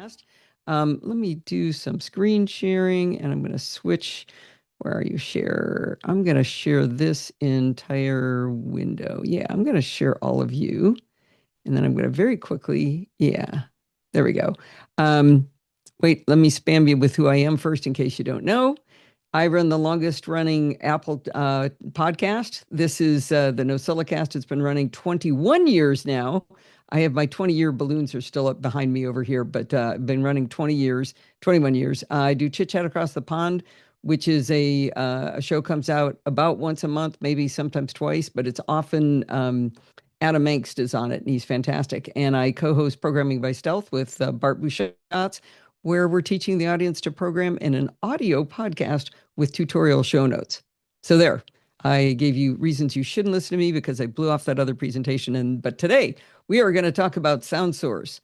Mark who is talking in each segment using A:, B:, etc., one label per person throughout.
A: podcast. Let me do some screen sharing and I'm going to switch. Where are you, share? I'm going to share this entire window. Yeah, I'm going to share all of you. And then I'm going to very quickly, yeah, there we go. Wait, let me spam you with who I am first in case you don't know. I run the longest running Apple podcast. This is the NosillaCast. It's been running 21 years now. I have my 20-year balloons are still up behind me over here, but I've been running 21 years. I do Chit Chat Across the Pond, which is a show comes out about once a month, maybe sometimes twice, but it's often Adam Engst is on it, and he's fantastic. And I co-host Programming by Stealth with Bart Busschots, where we're teaching the audience to program in an audio podcast with tutorial show notes. So there, I gave you reasons you shouldn't listen to me because I blew off that other presentation. But today we are going to talk about SoundSource.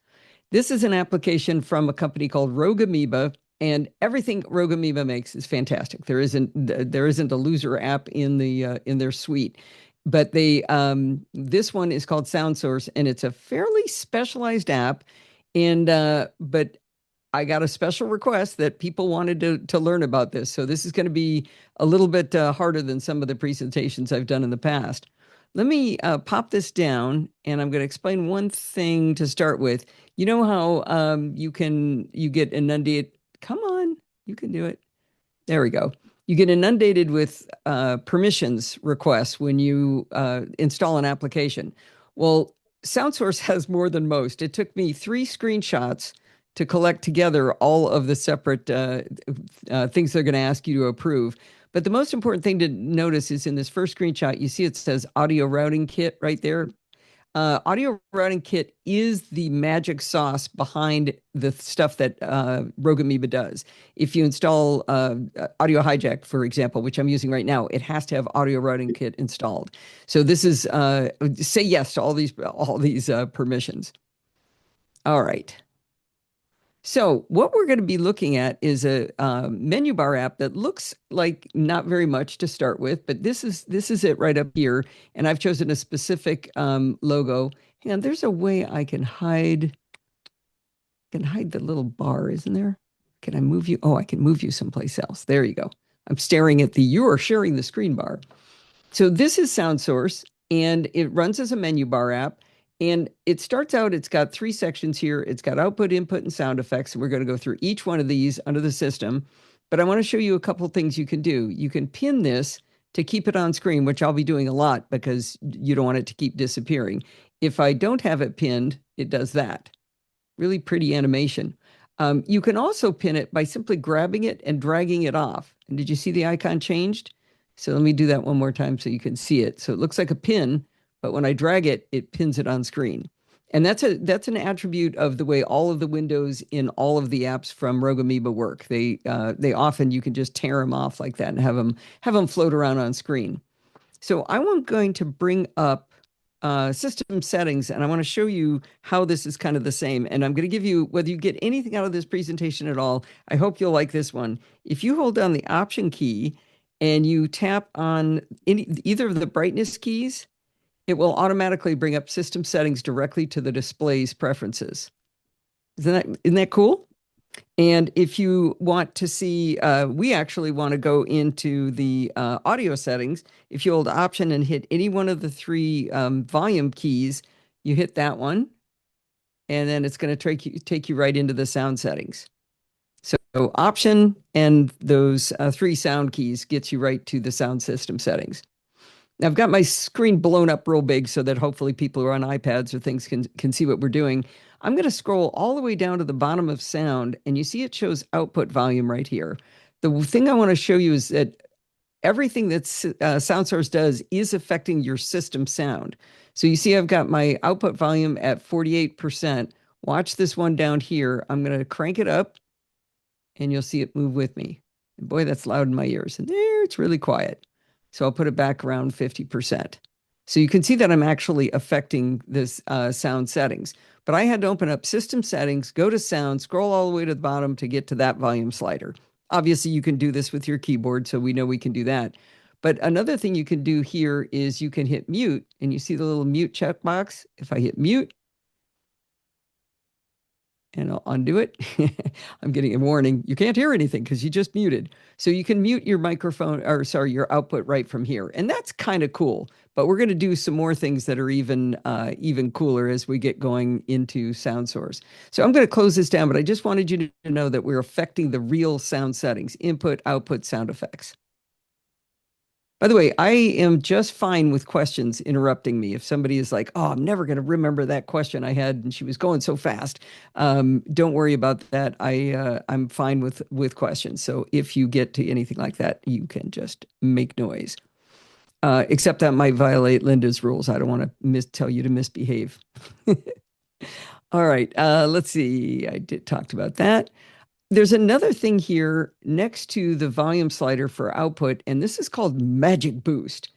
A: This is an application from a company called Rogue Amoeba, and everything Rogue Amoeba makes is fantastic. There isn't a loser app in their suite. But this one is called SoundSource, and it's a fairly specialized app. But I got a special request that people wanted to learn about this. So this is going to be a little bit harder than some of the presentations I've done in the past. Let me pop this down, and I'm going to explain one thing to start with. You know how you get inundated. Come on, you can do it. There we go. You get inundated with permissions requests when you install an application. Well, SoundSource has more than most. It took me 3 screenshots to collect together all of the separate things they're going to ask you to approve. But the most important thing to notice is in this first screenshot, you see it says Audio Routing Kit right there. Audio Routing Kit is the magic sauce behind the stuff that Rogue Amoeba does. If you install Audio Hijack, for example, which I'm using right now, it has to have Audio Routing Kit installed. So this is say yes to all these permissions. All right. So what we're going to be looking at is a menu bar app that looks like not very much to start with, but this is it right up here. And I've chosen a specific logo. And there's a way I can hide the little bar, isn't there? Can I move you? Oh, I can move you someplace else. There you go. I'm staring at you are sharing the screen bar. So this is SoundSource, and it runs as a menu bar app. And it starts out, it's got 3 sections here. It's got output, input, and sound effects. And we're going to go through each one of these under the system. But I want to show you a couple of things you can do. You can pin this to keep it on screen, which I'll be doing a lot because you don't want it to keep disappearing. If I don't have it pinned, it does that. Really pretty animation. You can also pin it by simply grabbing it and dragging it off. And did you see the icon changed? So let me do that one more time so you can see it. So it looks like a pin, but when I drag it, it pins it on screen. And that's an attribute of the way all of the windows in all of the apps from Rogue Amoeba work. They often, you can just tear them off like that and have them float around on screen. So I'm going to bring up system settings, and I want to show you how this is kind of the same. And I'm going to give you, whether you get anything out of this presentation at all, I hope you'll like this one. If you hold down the Option key and you tap on either of the brightness keys, it will automatically bring up system settings directly to the display's preferences. Isn't that cool? And if you want to see, we actually want to go into the audio settings. If you hold Option and hit any one of the 3 volume keys, you hit that one, and then it's going to take you right into the sound settings. So Option and those 3 sound keys gets you right to the sound system settings. Now, I've got my screen blown up real big so that hopefully people who are on iPads or things can see what we're doing. I'm going to scroll all the way down to the bottom of sound, and you see it shows output volume right here. The thing I want to show you is that everything that SoundSource does is affecting your system sound. So you see I've got my output volume at 48%. Watch this one down here. I'm going to crank it up, and you'll see it move with me. And boy, that's loud in my ears. And there, it's really quiet. So I'll put it back around 50%. So you can see that I'm actually affecting this sound settings. But I had to open up system settings, go to sound, scroll all the way to the bottom to get to that volume slider. Obviously, you can do this with your keyboard, so we know we can do that. But another thing you can do here is you can hit mute, and you see the little mute checkbox. If I hit mute, and I'll undo it. I'm getting a warning. You can't hear anything because you just muted. So you can mute your microphone, or sorry, your output right from here. And that's kind of cool. But we're going to do some more things that are even cooler as we get going into SoundSource. So I'm going to close this down, but I just wanted you to know that we're affecting the real sound settings, input, output, sound effects. By the way, I am just fine with questions interrupting me. If somebody is like, "Oh, I'm never going to remember that question I had, and she was going so fast," don't worry about that. I'm fine with questions. So if you get to anything like that, you can just make noise. Except that might violate Linda's rules. I don't want to tell you to misbehave. All right, let's see. I talked about that. There's another thing here next to the volume slider for output, and this is called Magic Boost.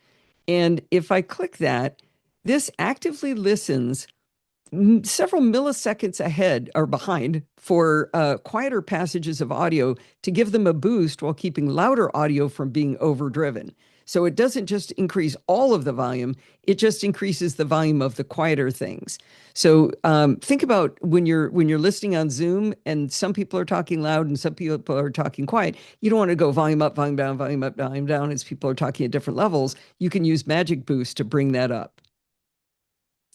A: And if I click that, this actively listens several milliseconds ahead or behind for quieter passages of audio to give them a boost while keeping louder audio from being overdriven. So it doesn't just increase all of the volume, it just increases the volume of the quieter things. So think about when you're listening on Zoom and some people are talking loud and some people are talking quiet. You don't want to go volume up, volume down, volume up, volume down as people are talking at different levels. You can use Magic Boost to bring that up.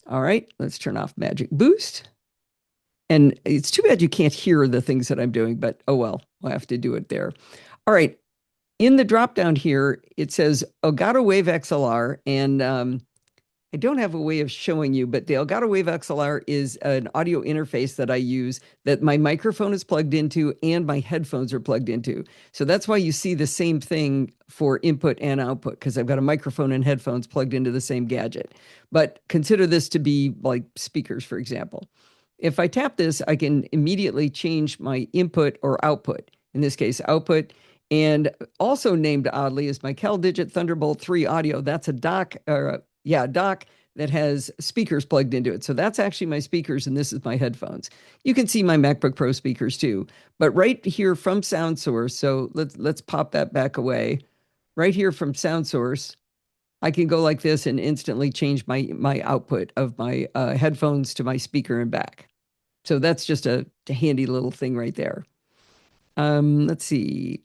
A: All right, let's turn off Magic Boost. And it's too bad you can't hear the things that I'm doing, but oh well, we'll have to do it there. All right, in the drop down here, it says Elgato Wave XLR, and I don't have a way of showing you, but the Elgato Wave XLR is an audio interface that I use that my microphone is plugged into and my headphones are plugged into. So that's why you see the same thing for input and output, because I've got a microphone and headphones plugged into the same gadget. But consider this to be like speakers, for example. If I tap this, I can immediately change my input or output. In this case, output. And also named oddly is my CalDigit Thunderbolt 3 audio. That's a dock, dock that has speakers plugged into it. So that's actually my speakers, and this is my headphones. You can see my MacBook Pro speakers too. But right here from SoundSource, so let's pop that back away. Right here from SoundSource, I can go like this and instantly change my output of my headphones to my speaker and back. So that's just a handy little thing right there. Let's see.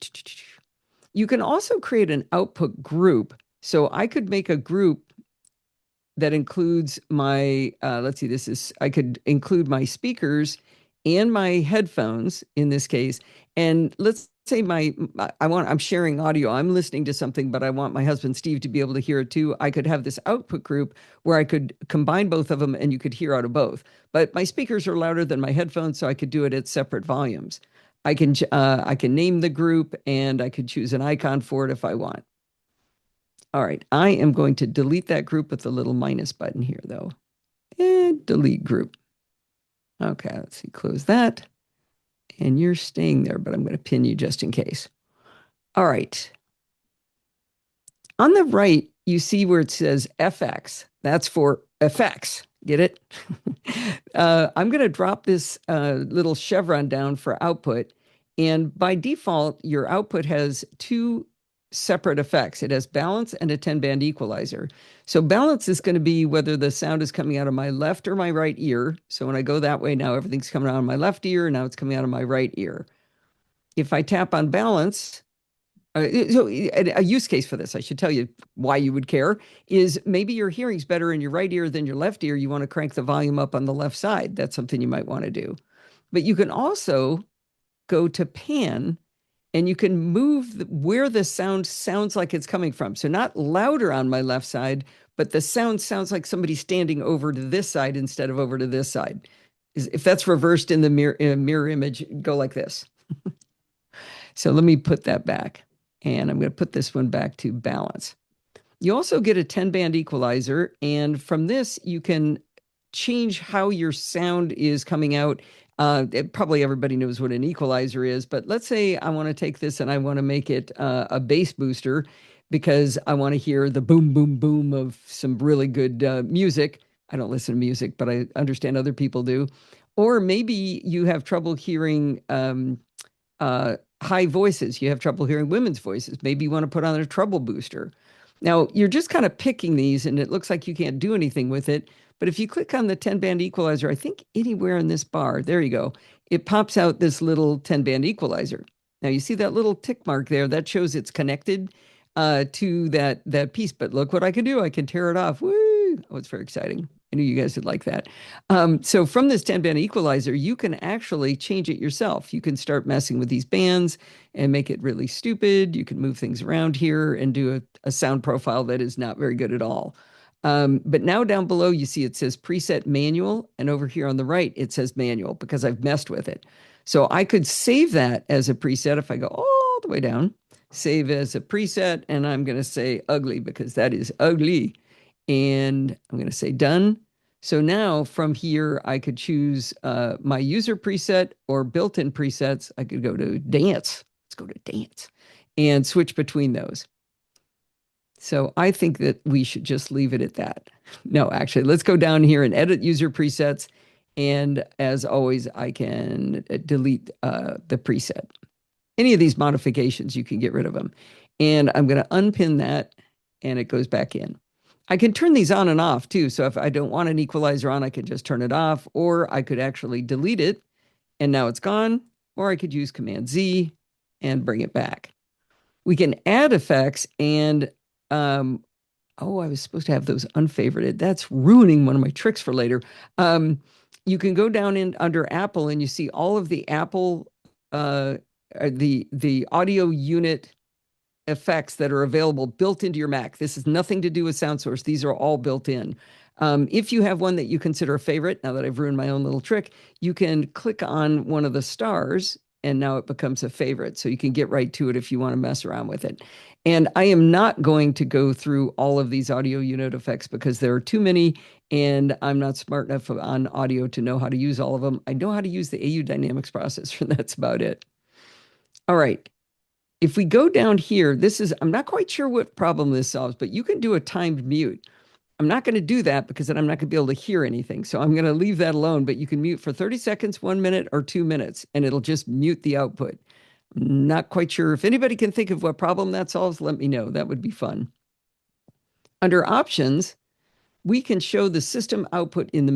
A: You can also create an output group. So I could make a group that includes my, let's see, I could include my speakers and my headphones in this case. And let's say I'm sharing audio. I'm listening to something, but I want my husband, Steve, to be able to hear it too. I could have this output group where I could combine both of them and you could hear out of both. But my speakers are louder than my headphones, so I could do it at separate volumes. I can name the group and I could choose an icon for it if I want. All right, I am going to delete that group with the little minus button here though. And delete group. Okay, let's see, close that. And you're staying there, but I'm going to pin you just in case. All right. On the right, you see where it says FX. That's for effects. Get it? I'm going to drop this little chevron down for output. And by default, your output has two separate effects. It has balance and a 10-band equalizer. So balance is going to be whether the sound is coming out of my left or my right ear. So when I go that way, now everything's coming out of my left ear, and now it's coming out of my right ear. If I tap on balance, so a use case for this, I should tell you why you would care, is maybe your hearing's better in your right ear than your left ear. You want to crank the volume up on the left side. That's something you might want to do. But you can also go to pan, and you can move where the sound sounds like it's coming from. So not louder on my left side, but the sound sounds like somebody standing over to this side instead of over to this side. If that's reversed in the mirror image, go like this. So let me put that back. And I'm going to put this one back to balance. You also get a 10-band equalizer. And from this, you can change how your sound is coming out. Probably everybody knows what an equalizer is, but let's say I want to take this and I want to make it a bass booster because I want to hear the boom, boom, boom of some really good music. I don't listen to music, but I understand other people do. Or maybe you have trouble hearing high voices. You have trouble hearing women's voices. Maybe you want to put on a treble booster. Now, you're just kind of picking these, and it looks like you can't do anything with it. But if you click on the 10-band equalizer, I think anywhere in this bar, there you go, it pops out this little 10-band equalizer. Now you see that little tick mark there, that shows it's connected to that piece. But look what I can do. I can tear it off. Woo! Oh, it's very exciting. I knew you guys would like that. So from this 10-band equalizer, you can actually change it yourself. You can start messing with these bands and make it really stupid. You can move things around here and do a sound profile that is not very good at all. But now down below, you see it says preset manual. And over here on the right, it says manual because I've messed with it. So I could save that as a preset if I go all the way down, save as a preset, and I'm going to say ugly because that is ugly. And I'm going to say done. So now from here, I could choose my user preset or built-in presets. I could go to dance. Let's go to dance and switch between those. So I think that we should just leave it at that. No, actually, let's go down here and edit user presets. And as always, I can delete the preset. Any of these modifications, you can get rid of them. And I'm going to unpin that, and it goes back in. I can turn these on and off too. So if I don't want an equalizer on, I can just turn it off, or I could actually delete it and now it's gone, or I could use Command Z and bring it back. We can add effects and, oh, I was supposed to have those unfavorited. That's ruining one of my tricks for later. You can go down in under Apple and you see all of the Apple, the audio unit effects that are available built into your Mac. This has nothing to do with SoundSource. These are all built in. If you have one that you consider a favorite, now that I've ruined my own little trick, you can click on one of the stars and now it becomes a favorite. So you can get right to it if you want to mess around with it. And I am not going to go through all of these audio unit effects because there are too many and I'm not smart enough on audio to know how to use all of them. I know how to use the AU Dynamics processor. That's about it. All right. If we go down here, I'm not quite sure what problem this solves, but you can do a timed mute. I'm not going to do that because then I'm not going to be able to hear anything. So I'm going to leave that alone, but you can mute for 30 seconds, 1 minute, or 2 minutes, and it'll just mute the output. Not quite sure. If anybody can think of what problem that solves, let me know. That would be fun. Under options, we can show the system output in the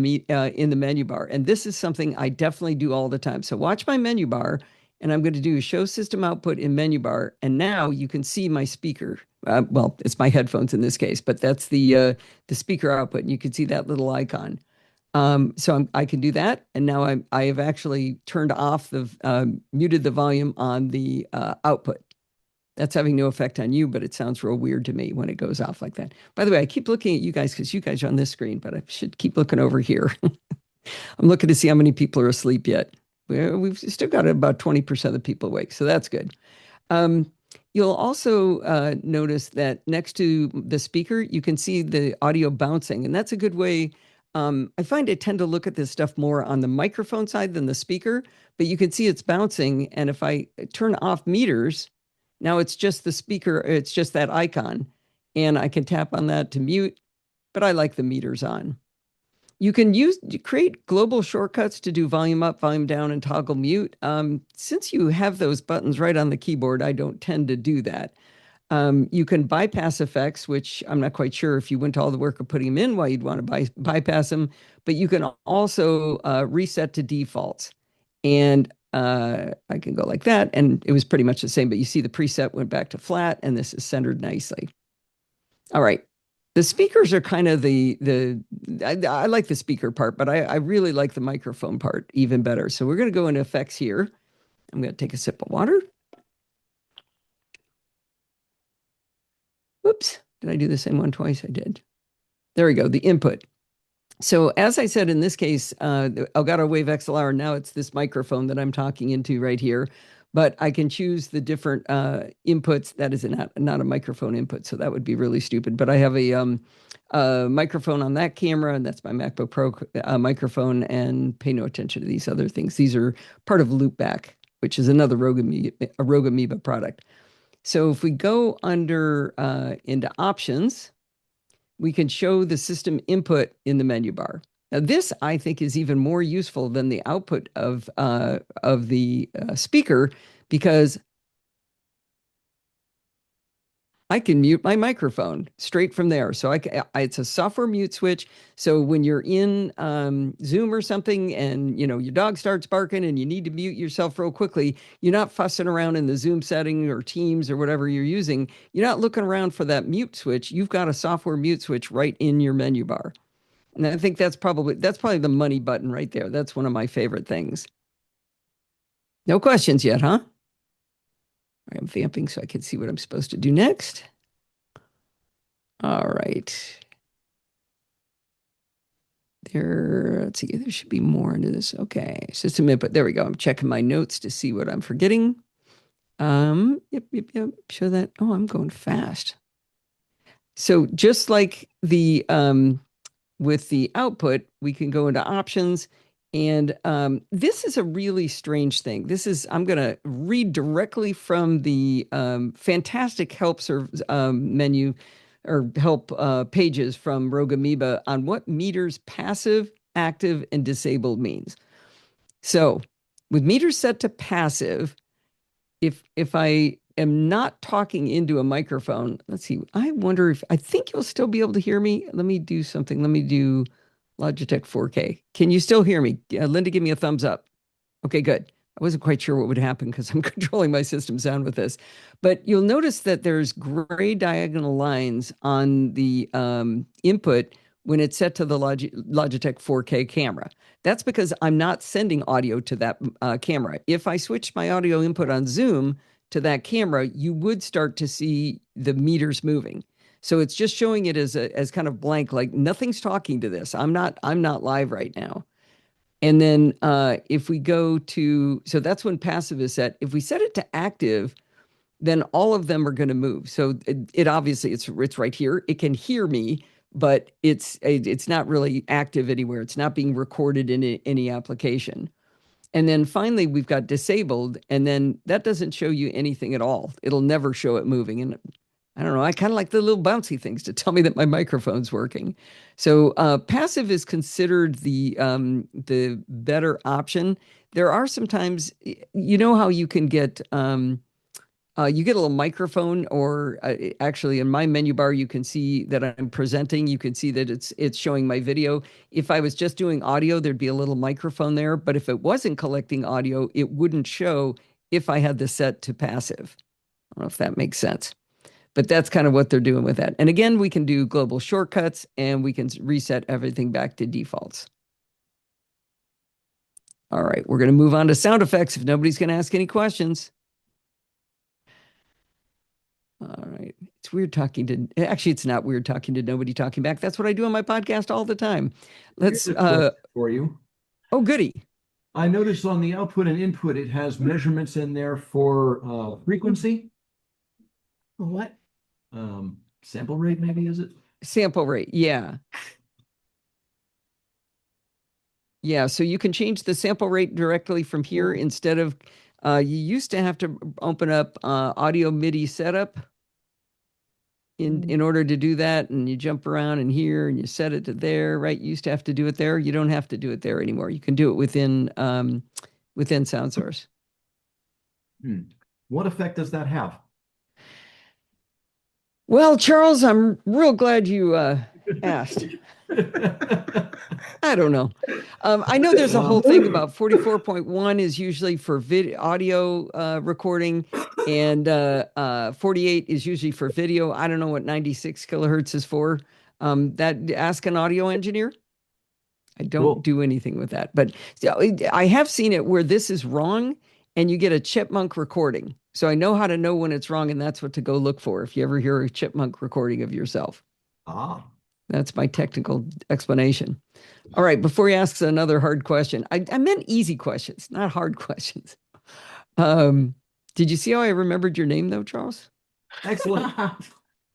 A: menu bar. And this is something I definitely do all the time. So watch my menu bar. And I'm going to do show system output in menu bar. And now you can see my speaker. Well, it's my headphones in this case, but that's the speaker output. And you can see that little icon. So I can do that. And now I have actually turned off muted the volume on the output. That's having no effect on you, but it sounds real weird to me when it goes off like that. By the way, I keep looking at you guys because you guys are on this screen, but I should keep looking over here. I'm looking to see how many people are asleep yet. We've still got about 20% of the people awake, so that's good. You'll also notice that next to the speaker, you can see the audio bouncing, and that's a good way. I find I tend to look at this stuff more on the microphone side than the speaker, but you can see it's bouncing, and if I turn off meters, now it's just the speaker, it's just that icon, and I can tap on that to mute, but I like the meters on. You can create global shortcuts to do volume up, volume down, and toggle mute. Since you have those buttons right on the keyboard, I don't tend to do that. You can bypass effects, which I'm not quite sure if you went to all the work of putting them in, why you'd want to bypass them. But you can also reset to defaults. And I can go like that, and it was pretty much the same. But you see the preset went back to flat, and this is centered nicely. All right. The speakers are kind of I like the speaker part, but I really like the microphone part even better. So we're going to go into effects here. I'm going to take a sip of water. Whoops. Did I do the same one twice? I did. There we go. The input. So as I said, in this case, the Elgato Wave XLR, now it's this microphone that I'm talking into right here. But I can choose the different inputs. That is not a microphone input, so that would be really stupid. But I have a microphone on that camera, and that's my MacBook Pro microphone, and pay no attention to these other things. These are part of Loopback, which is another Rogue Amoeba product. So if we go into options, we can show the system input in the menu bar. Now, this, I think, is even more useful than the output of the speaker, because I can mute my microphone straight from there. So it's a software mute switch. So when you're in Zoom or something and your dog starts barking and you need to mute yourself real quickly, you're not fussing around in the Zoom setting or Teams or whatever you're using. You're not looking around for that mute switch. You've got a software mute switch right in your menu bar. And I think that's probably the money button right there. That's one of my favorite things. No questions yet, huh? I'm vamping so I can see what I'm supposed to do next. All right. Let's see, there should be more into this. Okay, it's just a minute, but there we go. I'm checking my notes to see what I'm forgetting. Yep. Show that. Oh, I'm going fast. So just like the with the output, we can go into options. And this is a really strange thing. I'm going to read directly from the fantastic help menu or help pages from Rogue Amoeba on what meters passive, active, and disabled means. So with meters set to passive, if I am not talking into a microphone, let's see, I think you'll still be able to hear me. Let me do something. Let me do Logitech 4K. Can you still hear me? Linda, give me a thumbs up. Okay, good. I wasn't quite sure what would happen because I'm controlling my system sound with this. But you'll notice that there's gray diagonal lines on the input when it's set to the Logitech 4K camera. That's because I'm not sending audio to that camera. If I switched my audio input on Zoom to that camera, you would start to see the meters moving. So it's just showing it as kind of blank, like nothing's talking to this. I'm not live right now. And then if we go to, so that's when passive is set. If we set it to active, then all of them are going to move. So it obviously it's right here. It can hear me, but it's not really active anywhere. It's not being recorded in any application. And then finally, we've got disabled, and then that doesn't show you anything at all. It'll never show it moving. And I don't know, I kind of like the little bouncy things to tell me that my microphone's working. So passive is considered the better option. There are sometimes, how you can get you get a little microphone, or actually in my menu bar, you can see that I'm presenting. You can see that it's showing my video. If I was just doing audio, there'd be a little microphone there. But if it wasn't collecting audio, it wouldn't show if I had this set to passive. I don't know if that makes sense. But that's kind of what they're doing with that. And again, we can do global shortcuts and we can reset everything back to defaults. All right, we're going to move on to sound effects if nobody's going to ask any questions. All right. It's weird talking to, actually, it's not weird talking to nobody talking back. That's what I do on my podcast all the time. Let's,
B: for you.
A: Oh, goody.
B: I noticed on the output and input, it has measurements in there for frequency.
C: What?
B: Sample rate, maybe, is it?
A: Sample rate, yeah. Yeah, so you can change the sample rate directly from here instead of, you used to have to open up audio MIDI setup in order to do that, and you jump around in here and you set it to there, right? You used to have to do it there. You don't have to do it there anymore. You can do it within SoundSource.
B: What effect does that have?
A: Well, Charles, I'm real glad you asked. I don't know. I know there's a whole thing about 44.1 is usually for audio recording, and 48 is usually for video. I don't know what 96 kilohertz is for. Ask an audio engineer. I don't do anything with that. But I have seen it where this is wrong, and you get a chipmunk recording. So I know how to know when it's wrong, and that's what to go look for if you ever hear a chipmunk recording of yourself. That's my technical explanation. All right, before he asks another hard question, I meant easy questions, not hard questions. Did you see how I remembered your name, though, Charles?
B: Excellent.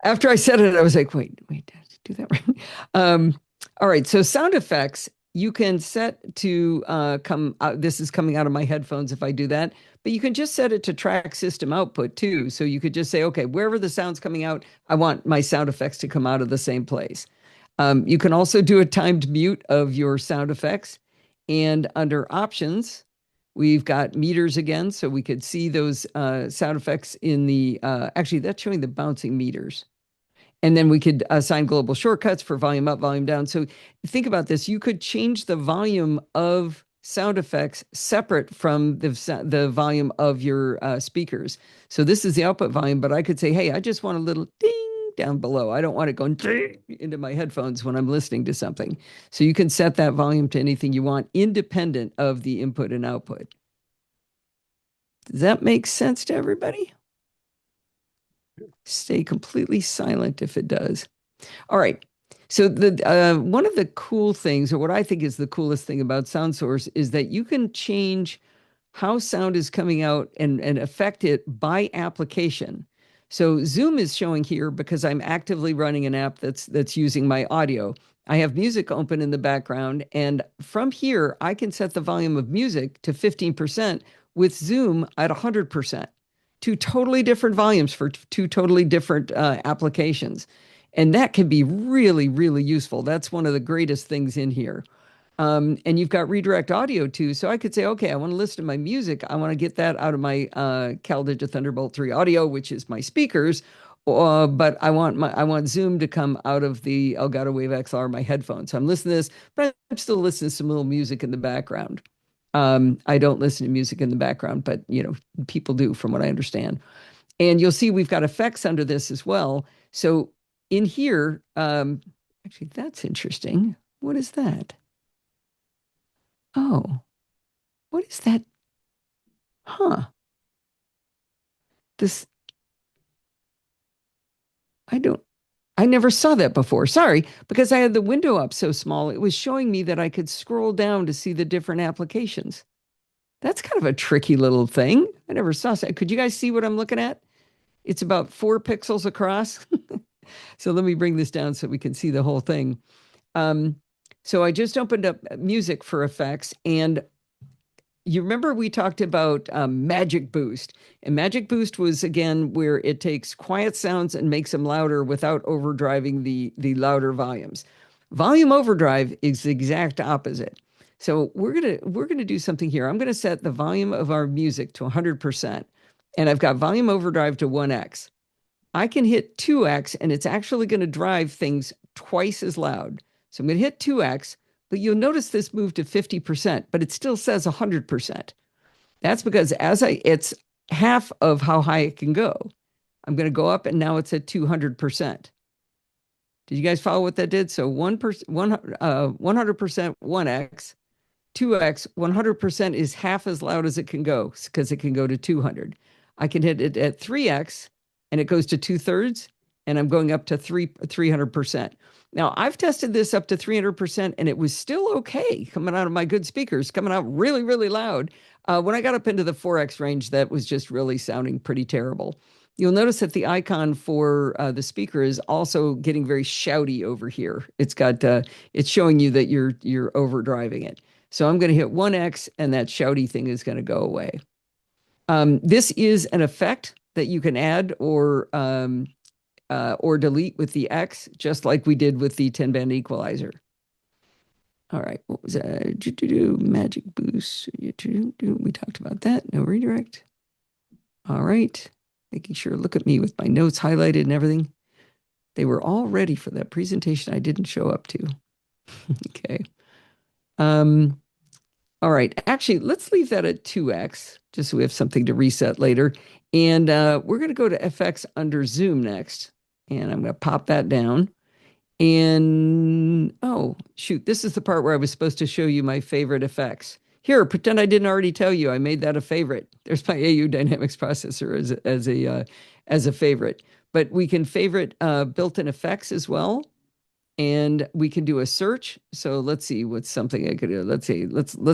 A: After I said it, I was like, wait, did I do that right? All right, so sound effects, you can set to come out. This is coming out of my headphones if I do that, but you can just set it to track system output too. So you could just say, okay, wherever the sound's coming out, I want my sound effects to come out of the same place. You can also do a timed mute of your sound effects. And under options, We've got meters again, so we could see those sound effects in the, actually, that's showing the bouncing meters. And then we could assign global shortcuts for volume up, volume down. So think about this. You could change the volume of sound effects separate from the volume of your speakers. So this is the output volume, but I could say, hey, I just want a little ding down below. I don't want it going ding into my headphones when I'm listening to something. So you can set that volume to anything you want, independent of the input and output. Does that make sense to everybody? Stay completely silent if it does. All right. So the one of the cool things, or what I think is the coolest thing about SoundSource, is that you can change how sound is coming out and affect it by application. So Zoom is showing here because I'm actively running an app that's using my audio. I have music open in the background, and from here, I can set the volume of music to 15% with Zoom at 100%. Two totally different volumes for two totally different applications. And that can be really, really useful. That's one of the greatest things in here. And you've got redirect audio too. So I could say, okay, I want to listen to my music. I want to get that out of my CalDigi Thunderbolt 3 audio, which is my speakers. But I want Zoom to come out of the Elgato Wave XLR, my headphones. So I'm listening to this, but I'm still listening to some little music in the background. I don't listen to music in the background, but people do, from what I understand. And you'll see we've got effects under this as well. So in here, actually, that's interesting. What is that? Oh, what is that? Huh. This, I never saw that before. Sorry, because I had the window up so small, it was showing me that I could scroll down to see the different applications. That's kind of a tricky little thing. I never saw that. Could you guys see what I'm looking at? It's about 4 pixels across. So let me bring this down so we can see the whole thing. So I just opened up music for effects, and you remember we talked about Magic Boost. And Magic Boost was, again, where it takes quiet sounds and makes them louder without overdriving the louder volumes. Volume overdrive is the exact opposite. So we're gonna do something here. I'm gonna set the volume of our music to 100%, and I've got volume overdrive to 1x. I can hit 2x, and it's actually going to drive things twice as loud. So I'm going to hit 2x, but you'll notice this moved to 50%, but it still says 100%. That's because it's half of how high it can go. I'm going to go up, and now it's at 200%. Did you guys follow what that did? So 100%, 1x, 2x, 100% is half as loud as it can go because it can go to 200. I can hit it at 3x, and it goes to 2/3, and I'm going up to 300%. Now, I've tested this up to 300%, and it was still okay coming out of my good speakers, coming out really, really loud. When I got up into the 4x range, that was just really sounding pretty terrible. You'll notice that the icon for the speaker is also getting very shouty over here. It's showing you that you're overdriving it. So I'm going to hit 1x, and that shouty thing is going to go away. This is an effect that you can add or delete with the X, just like we did with the 10-band equalizer. All right, what was that? Magic Boost. We talked about that. No redirect. All right, making sure, look at me with my notes highlighted and everything. They were all ready for that presentation I didn't show up to. Okay. All right, actually, let's leave that at 2x, just so we have something to reset later. And we're going to go to FX under Zoom next. And I'm going to pop that down. And, oh, shoot, this is the part where I was supposed to show you my favorite effects. Here, pretend I didn't already tell you I made that a favorite. There's my AU Dynamics processor as a favorite. But we can favorite built-in effects as well. And we can do a search. So let's see what's something I could do. Let's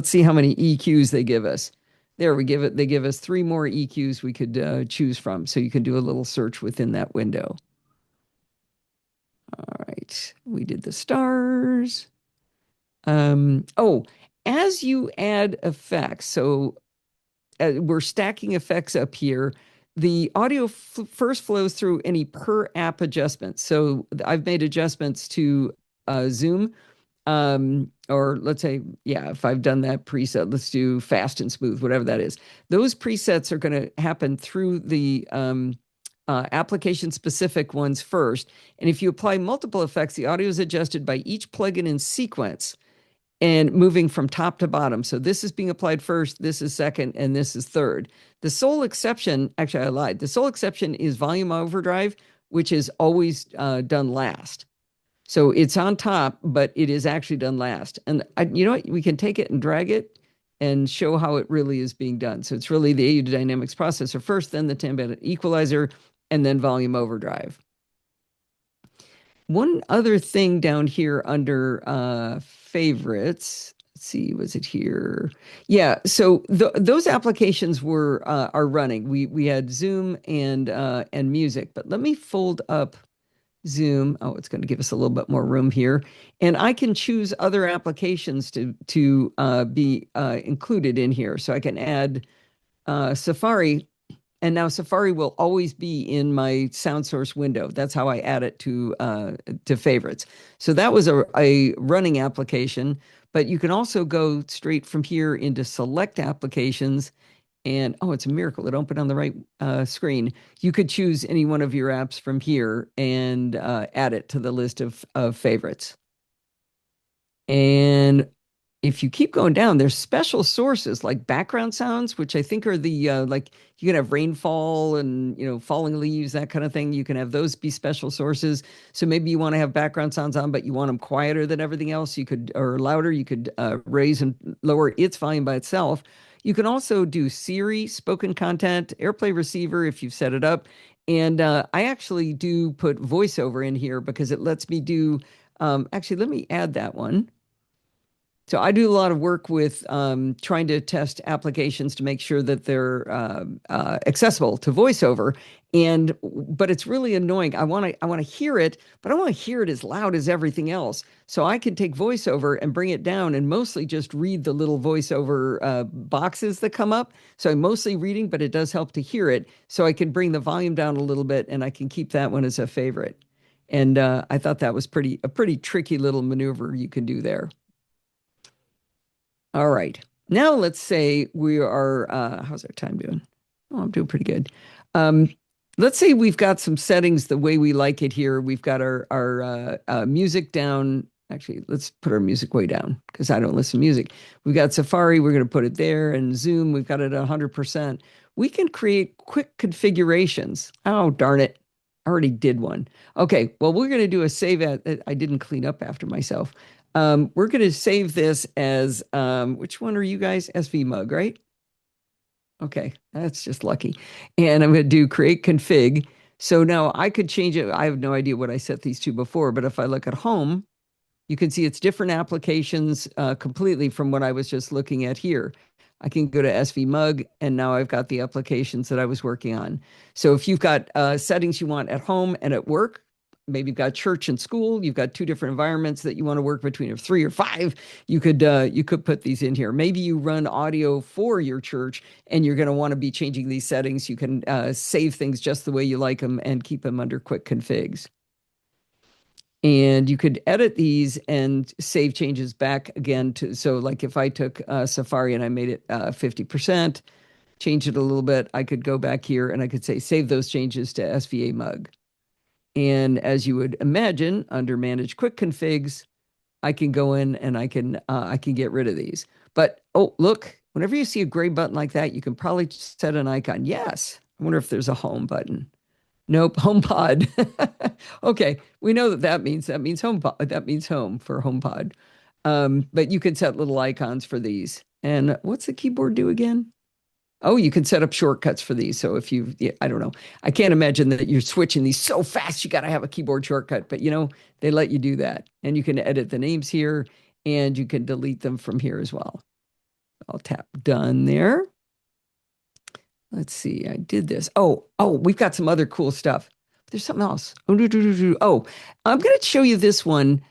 A: see how many EQs they give us. There, they give us 3 more EQs we could choose from. So you can do a little search within that window. All right, we did the stars. As you add effects, so we're stacking effects up here. The audio first flows through any per app adjustments. So I've made adjustments to Zoom. Or let's say, yeah, if I've done that preset, let's do fast and smooth, whatever that is. Those presets are going to happen through the application-specific ones first. And if you apply multiple effects, the audio is adjusted by each plugin in sequence and moving from top to bottom. So this is being applied first, this is second, and this is third. The sole exception, actually I lied, the sole exception is volume overdrive, which is always done last. So it's on top, but it is actually done last. And you know what? We can take it and drag it and show how it really is being done. So it's really the AU Dynamics processor first, then the 10-bit equalizer, and then volume overdrive. One other thing down here under favorites, let's see, was it here? Yeah, so those applications were are running. We had Zoom and music, but let me fold up Zoom. Oh, it's going to give us a little bit more room here. And I can choose other applications to be included in here. So I can add Safari, and now Safari will always be in my SoundSource window. That's how I add it to favorites. So that was a running application, but you can also go straight from here into select applications. And oh, it's a miracle. It opened on the right screen. You could choose any one of your apps from here and add it to the list of favorites. And if you keep going down, there's special sources like background sounds, which I think are the like you can have rainfall and falling leaves, that kind of thing. You can have those be special sources. So maybe you want to have background sounds on, but you want them quieter than everything else. You could, or louder. You could raise and lower its volume by itself. You can also do Siri, spoken content, AirPlay receiver if you've set it up. And I actually do put voiceover in here because it lets me do, actually, let me add that one. So I do a lot of work with trying to test applications to make sure that they're accessible to voiceover. But it's really annoying. I want to hear it, but I want to hear it as loud as everything else. So I can take voiceover and bring it down and mostly just read the little voiceover boxes that come up. So I'm mostly reading, but it does help to hear it. So I can bring the volume down a little bit, and I can keep that one as a favorite. And I thought that was a pretty tricky little maneuver you can do there. All right. Now let's say we are, how's our time doing? Oh, I'm doing pretty good. Let's say we've got some settings the way we like it here. We've got our music down. Actually, let's put our music way down because I don't listen to music. We've got Safari. We're going to put it there. And Zoom, we've got it at 100%. We can create quick configurations. Oh, darn it. I already did one. Okay. Well, we're going to do a save at, I didn't clean up after myself. We're going to save this as, which one are you guys? SV Mug, right? Okay, that's just lucky. And I'm going to do create config. So now I could change it. I have no idea what I set these to before, but if I look at home, you can see it's different applications completely from what I was just looking at here. I can go to SV Mug, and now I've got the applications that I was working on. So if you've got settings you want at home and at work, maybe you've got church and school, you've got two different environments that you want to work between, of 3 or 5, you could put these in here. Maybe you run audio for your church and you're going to want to be changing these settings. You can save things just the way you like them and keep them under quick configs. And you could edit these and save changes back again to, so like if I took Safari and I made it 50%, change it a little bit, I could go back here and I could say, save those changes to SVA Mug. And as you would imagine, under Manage Quick Configs, I can go in and I can get rid of these. But oh, look, whenever you see a gray button like that, you can probably set an icon. Yes. I wonder if there's a home button. Nope, HomePod. Okay, we know that means HomePod. That means home for HomePod. But you can set little icons for these. And what's the keyboard do again? Oh, you can set up shortcuts for these. So if I don't know. I can't imagine that you're switching these so fast, you got to have a keyboard shortcut, but they let you do that. And you can edit the names here and you can delete them from here as well. I'll tap done there. Let's see, I did this. Oh, we've got some other cool stuff. There's something else. Oh, I'm going to show you this one.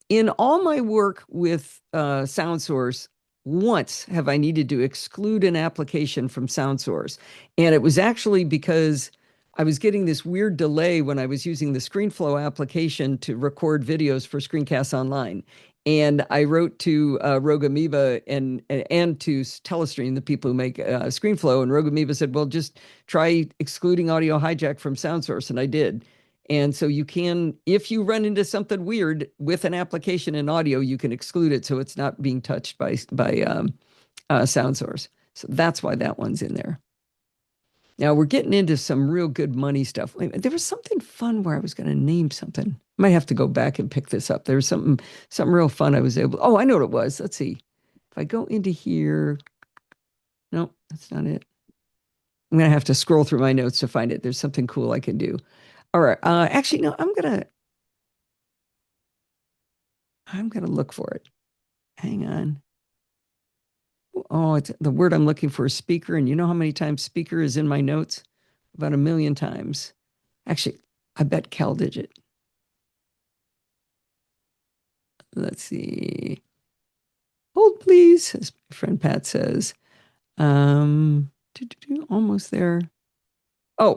A: In all my work with SoundSource, once have I needed to exclude an application from SoundSource. And it was actually because I was getting this weird delay when I was using the ScreenFlow application to record videos for ScreenCastsONLINE. And I wrote to Rogue Amoeba and to Telestream, the people who make ScreenFlow. And Rogue Amoeba said, well, just try excluding audio hijack from SoundSource. And I did. And so you can, if you run into something weird with an application in audio, you can exclude it so it's not being touched by SoundSource. So that's why that one's in there. Now we're getting into some real good money stuff. There was something fun where I was going to name something. Might have to go back and pick this up. There was something real fun I was able. Oh, I know what it was. Let's see. If I go into here, no, that's not it. I'm going to have to scroll through my notes to find it. There's something cool I can do. All right. Actually, no, I'm gonna look for it. Hang on. Oh, it's the word I'm looking for is speaker. And you know how many times speaker is in my notes? About 1 million times. Actually, I bet CalDigit. Let's see. Hold, please, as my friend Pat says. Almost there. Oh,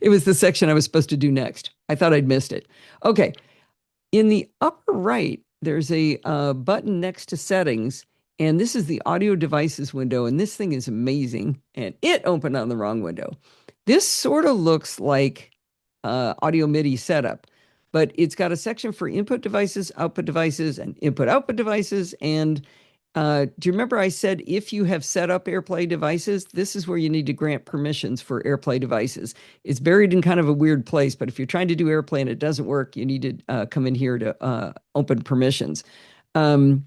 A: it was the section I was supposed to do next. I thought I'd missed it. Okay. In the upper right, there's a button next to settings. And this is the audio devices window. And this thing is amazing. And it opened on the wrong window. This sort of looks like audio MIDI setup, but it's got a section for input devices, output devices, and input-output devices. And do you remember I said if you have set up AirPlay devices, this is where you need to grant permissions for AirPlay devices. It's buried in kind of a weird place, but if you're trying to do AirPlay and it doesn't work, you need to come in here to open permissions. But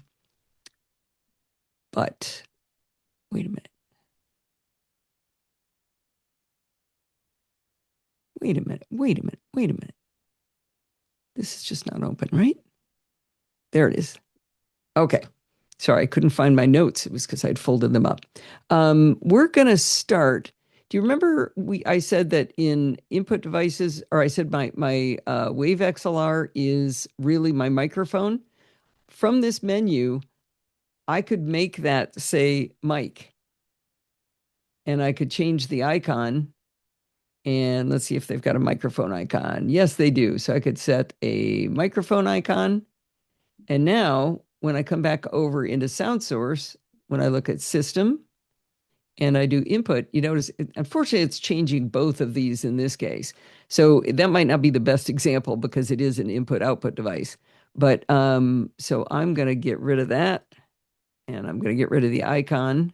A: wait a minute. Wait a minute. This is just not open, right? There it is. Okay. Sorry, I couldn't find my notes. It was because I'd folded them up. We're going to start. Do you remember I said that in input devices, or I said my Wave XLR is really my microphone? From this menu, I could make that say mic. And I could change the icon. And let's see if they've got a microphone icon. Yes, they do. So I could set a microphone icon. And now when I come back over into SoundSource, when I look at system and I do input, you notice, unfortunately, it's changing both of these in this case. So that might not be the best example because it is an input-output device. But so I'm going to get rid of that. And I'm going to get rid of the icon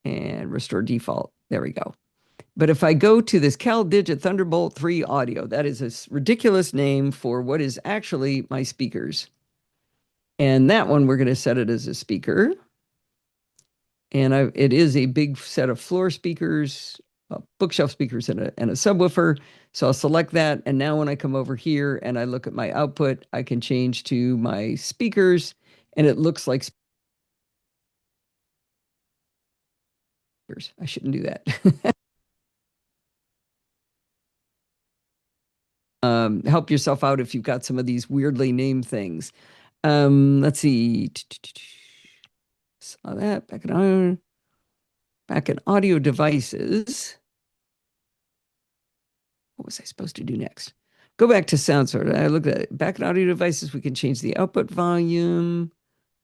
A: and restore default. There we go. But if I go to this CalDigit Thunderbolt 3 audio, that is a ridiculous name for what is actually my speakers. And that one, we're going to set it as a speaker. And it is a big set of floor speakers, bookshelf speakers, and a subwoofer. So I'll select that. And now when I come over here and I look at my output, I can change to my speakers. And it looks like speakers. I shouldn't do that. Help yourself out if you've got some of these weirdly named things. Let's see. Saw that back in audio devices. What was I supposed to do next? Go back to SoundSource. I looked at it. Back in audio devices, we can change the output volume.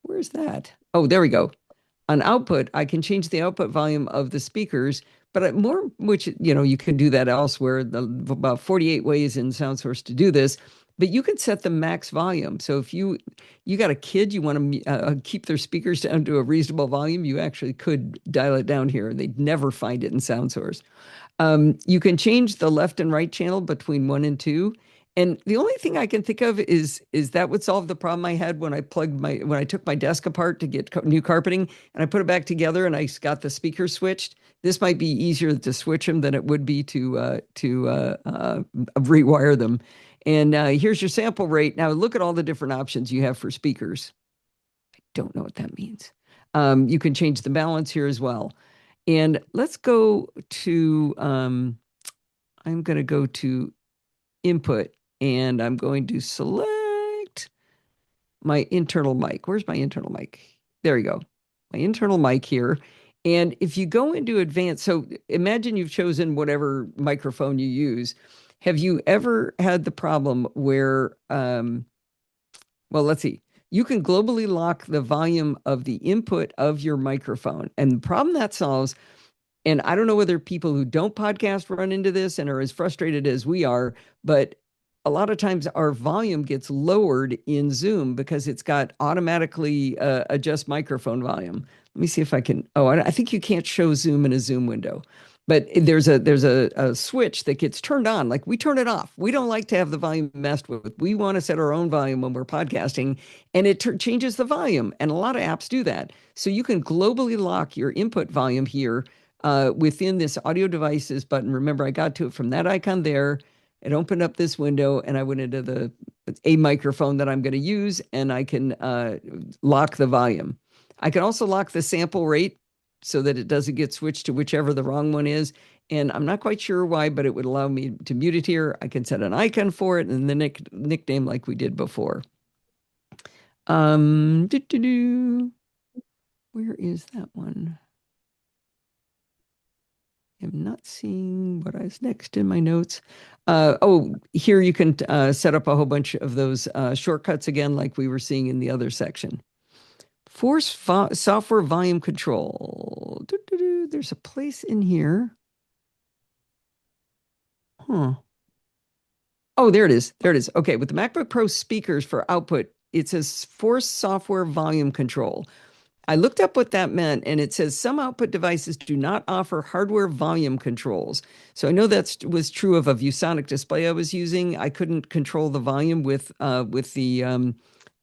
A: Where's that? Oh, there we go. On output, I can change the output volume of the speakers, but which, you can do that elsewhere. About 48 ways in SoundSource to do this, but you can set the max volume. So if you got a kid, you want to keep their speakers down to a reasonable volume, you actually could dial it down here. They'd never find it in SoundSource. You can change the left and right channel between 1 and 2. And the only thing I can think of is that would solve the problem I had when I took my desk apart to get new carpeting and I put it back together and I got the speakers switched. This might be easier to switch them than it would be to rewire them. And here's your sample rate. Now look at all the different options you have for speakers. I don't know what that means. You can change the balance here as well. And let's go to, I'm going to go to input. And I'm going to select my internal mic. Where's my internal mic? There we go. My internal mic here. And if you go into advanced, so imagine you've chosen whatever microphone you use. Have you ever had the problem where well, let's see. You can globally lock the volume of the input of your microphone. And the problem that solves, and I don't know whether people who don't podcast run into this and are as frustrated as we are, but a lot of times our volume gets lowered in Zoom because it's got automatically adjust microphone volume. Let me see if I can. Oh, I think you can't show Zoom in a Zoom window, but there's a switch that gets turned on. Like we turn it off. We don't like to have the volume messed with. We want to set our own volume when we're podcasting, and it changes the volume. And a lot of apps do that. So you can globally lock your input volume here within this audio devices button. Remember, I got to it from that icon there. It opened up this window and I went into a microphone that I'm going to use, and I can lock the volume. I can also lock the sample rate so that it doesn't get switched to whichever the wrong one is. And I'm not quite sure why, but it would allow me to mute it here. I can set an icon for it and the nickname like we did before. Where is that one? I'm not seeing what is next in my notes. Here you can set up a whole bunch of those shortcuts again, like we were seeing in the other section. Force software volume control. There's a place in here. Huh. Oh, there it is. There it is. Okay, with the MacBook Pro speakers for output, it says force software volume control. I looked up what that meant, and it says some output devices do not offer hardware volume controls. So I know that was true of a ViewSonic display I was using. I couldn't control the volume with the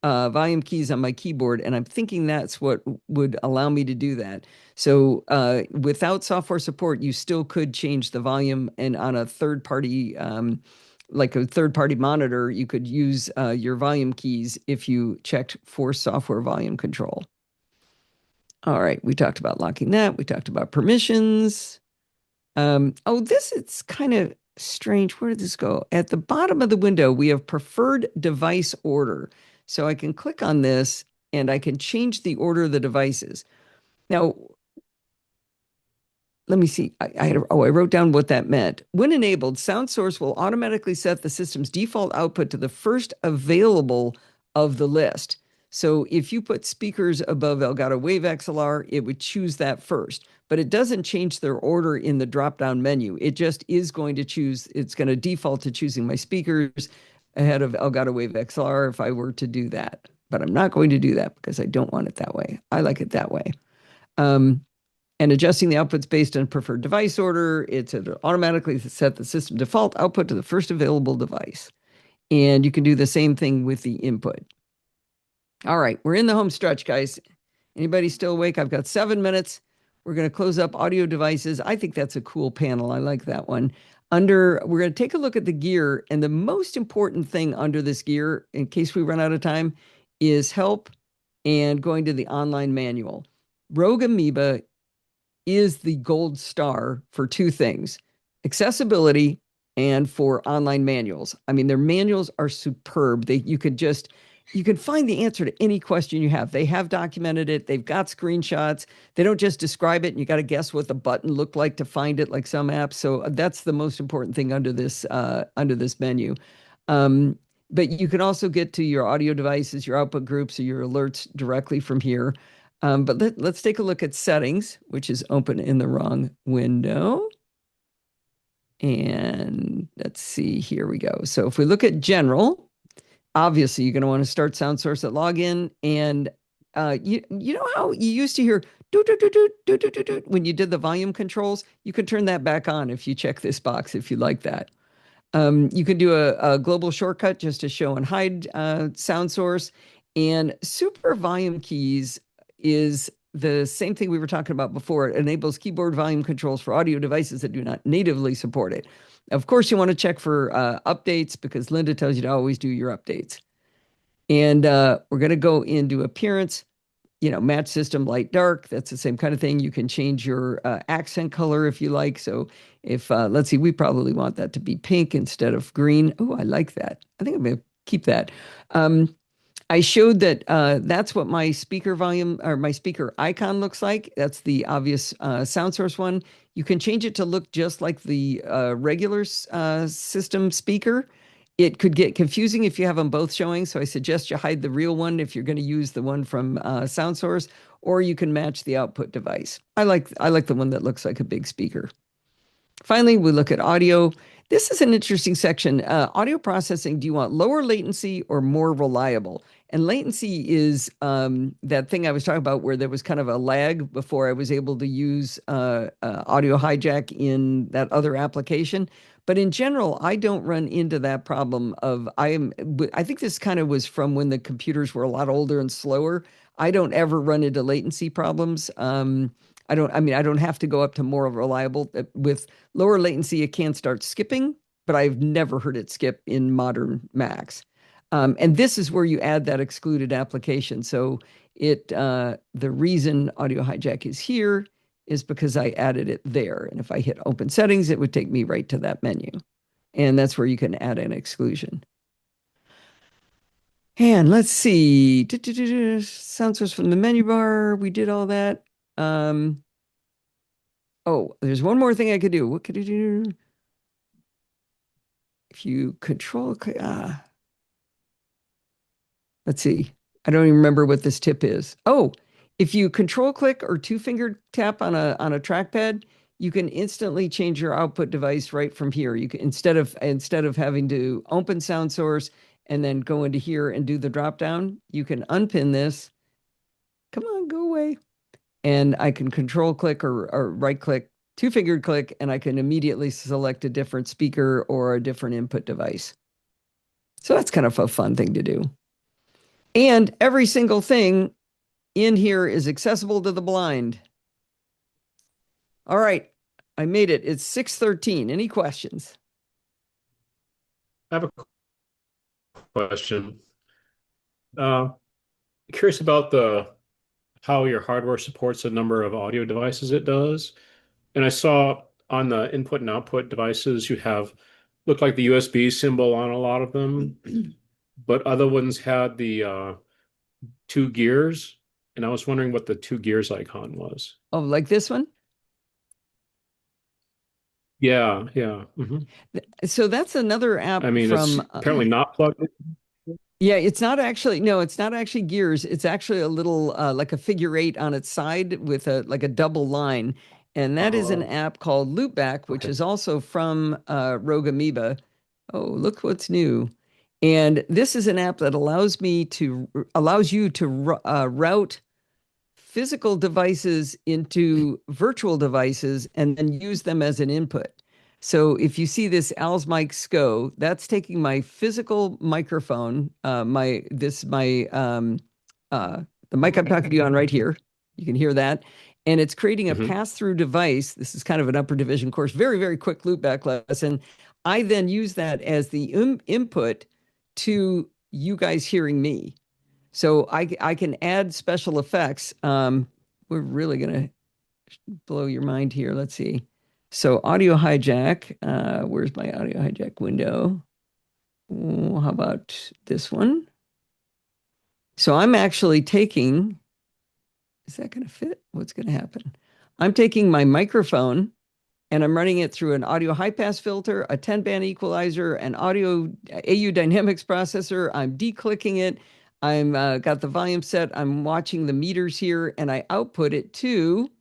A: volume keys on my keyboard, and I'm thinking that's what would allow me to do that. So without software support, you still could change the volume, and on a third-party like a third-party monitor, you could use your volume keys if you checked for software volume control. All right, we talked about locking that. We talked about permissions. This it's kind of strange. Where did this go? At the bottom of the window, we have preferred device order. So I can click on this and I can change the order of the devices. Now, let me see. I wrote down what that meant. When enabled, SoundSource will automatically set the system's default output to the first available of the list. So if you put speakers above Elgato Wave XLR, it would choose that first, but it doesn't change their order in the drop-down menu. It just is going to choose, it's going to default to choosing my speakers ahead of Elgato Wave XLR if I were to do that. But I'm not going to do that because I don't want it that way. I like it that way. And adjusting the outputs based on preferred device order, it's automatically set the system default output to the first available device. And you can do the same thing with the input. All right, we're in the home stretch, guys. Anybody still awake? I've got 7 minutes. We're going to close up audio devices. I think that's a cool panel. I like that one. We're going to take a look at the gear, and the most important thing under this gear, in case we run out of time, is help and going to the online manual. Rogue Amoeba is the gold star for two things: accessibility and for online manuals. I mean, their manuals are superb. You can find the answer to any question you have. They have documented it. They've got screenshots. They don't just describe it and you got to guess what the button looked like to find it, like some apps. So that's the most important thing under this menu. But you can also get to your audio devices, your output groups, or your alerts directly from here. But let's take a look at settings, which is open in the wrong window. And let's see, here we go. So if we look at general, obviously, you're going to want to start SoundSource at login. And you know how you used to hear do, do, do, do, do, do, do, do, when you did the volume controls? You can turn that back on if you check this box, if you like that. You can do a global shortcut just to show and hide SoundSource. And super volume keys is the same thing we were talking about before. It enables keyboard volume controls for audio devices that do not natively support it. Of course, you want to check for updates because Linda tells you to always do your updates. And we're going to go into appearance, match system, light, dark. That's the same kind of thing. You can change your accent color if you like. So if, let's see, we probably want that to be pink instead of green. Oh, I like that. I think I'm going to keep that. I showed that that's what my speaker volume or my speaker icon looks like. That's the obvious SoundSource one. You can change it to look just like the regular system speaker it could get confusing if you have them both showing. So I suggest you hide the real one if you're going to use the one from SoundSource, or you can match the output device. I like the one that looks like a big speaker. Finally, we look at audio. This is an interesting section. Audio processing, do you want lower latency or more reliable? And latency is that thing I was talking about where there was kind of a lag before I was able to use audio hijack in that other application. But in general, I don't run into that problem of I think this kind of was from when the computers were a lot older and slower. I don't ever run into latency problems. I don't have to go up to more reliable. With lower latency, it can start skipping, but I've never heard it skip in modern Macs. And this is where you add that excluded application. So the reason audio hijack is here is because I added it there. And if I hit open settings, it would take me right to that menu. And that's where you can add an exclusion. And let's see. SoundSource from the menu bar. We did all that. Oh, there's one more thing I could do. What could I do? If you control, let's see. I don't even remember what this tip is. Oh, if you control click or two-finger tap on a trackpad, you can instantly change your output device right from here. You can instead of having to open SoundSource and then go into here and do the drop down, you can unpin this. Come on, go away. And I can control click or right click, two-fingered click, and I can immediately select a different speaker or a different input device. So that's kind of a fun thing to do. And every single thing in here is accessible to the blind. All right, I made it. It's 6:13. Any questions?
D: I have a question. Curious about how your hardware supports the number of audio devices it does. And I saw on the input and output devices, looked like the USB symbol on a lot of them, but other ones had the two gears. And I was wondering what the two gears icon was.
A: Oh, like this one?
D: Yeah.
A: So that's another app
D: I mean,
A: from
D: it's apparently not plugged in.
A: Yeah, it's not actually gears. It's actually a little like a figure eight on its side with like a double line. And that is an app called Loopback, which is also from Rogue Amoeba. Oh, look what's new. And this is an app that allows you to route physical devices into virtual devices and then use them as an input. So if you see this Al's Mic SCO, that's taking my physical microphone, the mic I'm talking to you on right here. You can hear that. And it's creating a pass-through device. This is kind of an upper division course, very, very quick loopback lesson. I then use that as the input to you guys hearing me. So I can add special effects. We're really going to blow your mind here. Let's see. So audio hijack. Where's my audio hijack window? Oh, how about this one? So I'm actually taking, is that going to fit? What's going to happen? I'm taking my microphone and I'm running it through an audio high pass filter, a 10-band equalizer, an audio AU dynamics processor. I'm declicking it. I'm got the volume set. I'm watching the meters here, and I output it to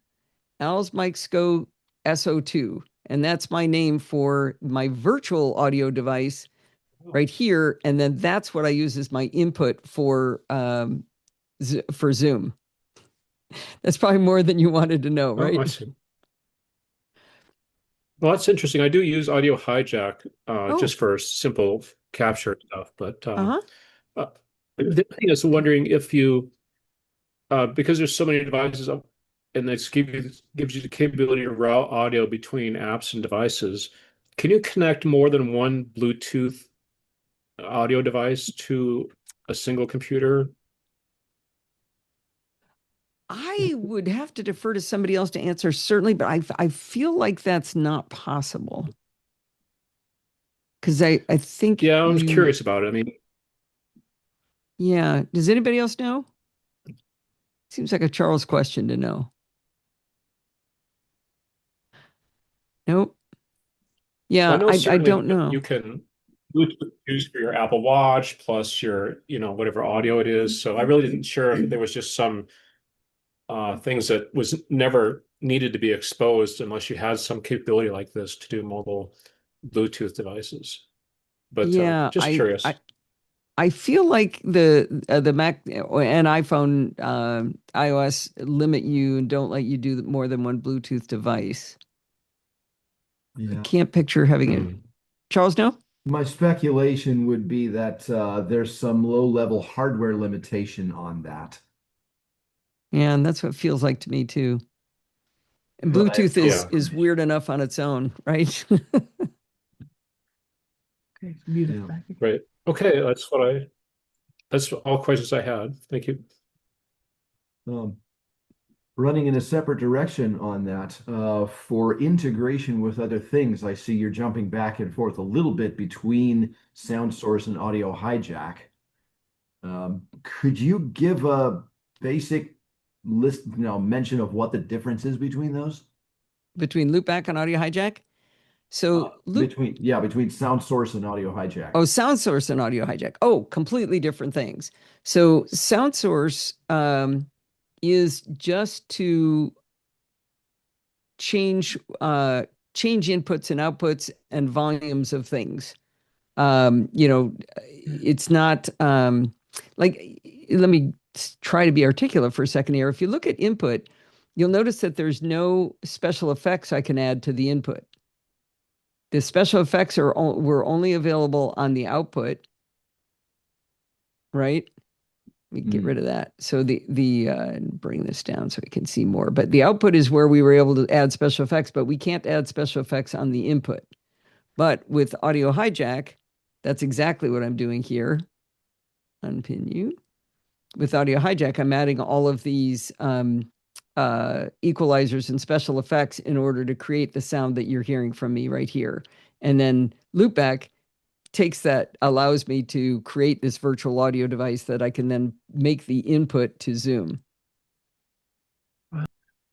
A: Al's Mic SCO SO2. And that's my name for my virtual audio device right here. And then that's what I use as my input for Zoom. That's probably more than you wanted to know, right?
D: Oh, I see. Well, that's interesting. I do use audio hijack just for simple capture stuff, but the thing is wondering if you, because there's so many devices up, and this gives you the capability to route audio between apps and devices. Can you connect more than one Bluetooth audio device to a single computer?
A: I would have to defer to somebody else to answer, certainly, but I feel like that's not possible. Because I think
D: Yeah, I was curious about it. I mean,
A: yeah. Does anybody else know? Seems like a Charles question to know. Nope. Yeah,
D: I know
A: I
D: certainly
A: don't know.
D: you can Bluetooth used for your Apple Watch plus your, whatever audio it is. So I really didn't sure if there was just some things that was never needed to be exposed unless you had some capability like this to do mobile Bluetooth devices. But
A: Yeah,
D: just curious.
A: I feel like the Mac and iPhone iOS limit you and don't let you do more than one Bluetooth device. I
B: Yeah.
A: can't picture having it. Charles, no?
B: My speculation would be that there's some low-level hardware limitation on that.
A: Yeah, and that's what it feels like to me too. And
B: But
A: Bluetooth
D: Yeah.
A: is weird enough on its own, right?
C: Okay, mute it
B: Yeah.
C: back again.
D: Right. Okay, that's all questions I had. Thank you.
B: Running in a separate direction on that, for integration with other things, I see you're jumping back and forth a little bit between SoundSource and Audio Hijack. Could you give a basic list, mention of what the difference is between those?
A: Between Loopback and Audio Hijack? So
B: between SoundSource and Audio Hijack.
A: Oh, SoundSource and Audio Hijack. Oh, completely different things. So SoundSource is just to change inputs and outputs and volumes of things. It's not like, let me try to be articulate for a second here. If you look at input, you'll notice that there's no special effects I can add to the input. The special effects were only available on the output, right? We get rid of that. So bring this down so we can see more. But the output is where we were able to add special effects, but we can't add special effects on the input. But with Audio Hijack, that's exactly what I'm doing here. Unpin you. With Audio Hijack, I'm adding all of these equalizers and special effects in order to create the sound that you're hearing from me right here. And then Loopback takes that, allows me to create this virtual audio device that I can then make the input to Zoom.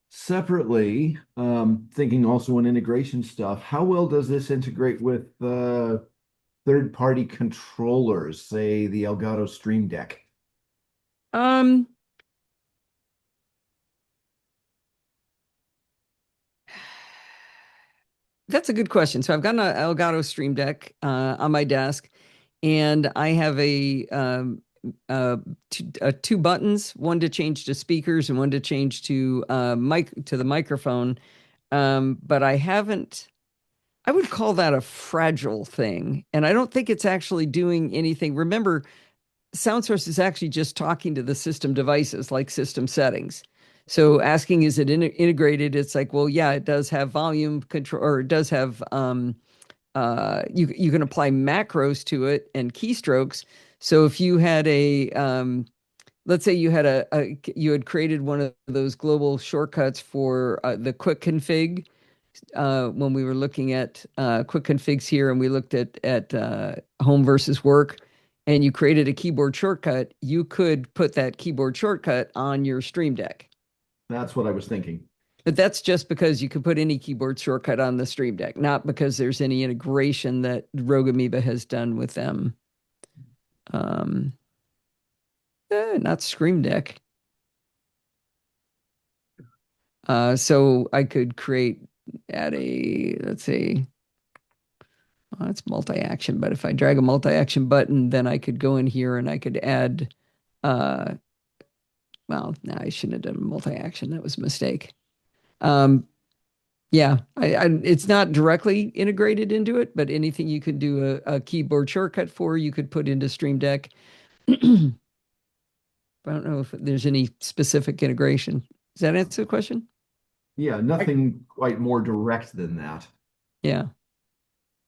B: Separately, thinking also on integration stuff, how well does this integrate with third-party controllers, say the Elgato Stream Deck?
A: That's a good question. So I've got an Elgato Stream Deck on my desk, and I have two buttons, one to change to speakers and one to change to the microphone. But I would call that a fragile thing, and I don't think it's actually doing anything. Remember, SoundSource is actually just talking to the system devices, like system settings. So asking, is it integrated? It's like, well, yeah, it does have volume control, or it does have, you can apply macros to it and keystrokes. So if you had let's say you had you had created one of those global shortcuts for the quick config, when we were looking at quick configs here, and we looked at home versus work, and you created a keyboard shortcut, you could put that keyboard shortcut on your Stream Deck.
B: That's what I was thinking.
A: But that's just because you could put any keyboard shortcut on the Stream Deck, not because there's any integration that Rogue Amoeba has done with them. Not Stream Deck. So I could let's say, it's multi-action, but if I drag a multi-action button, then I could go in here and I could add, well, no, I shouldn't have done multi-action. That was a mistake. Yeah, it's not directly integrated into it, but anything you could do a keyboard shortcut for, you could put into Stream Deck. I don't know if there's any specific integration. Does that answer the question?
B: Yeah, nothing quite more direct than that.
A: Yeah.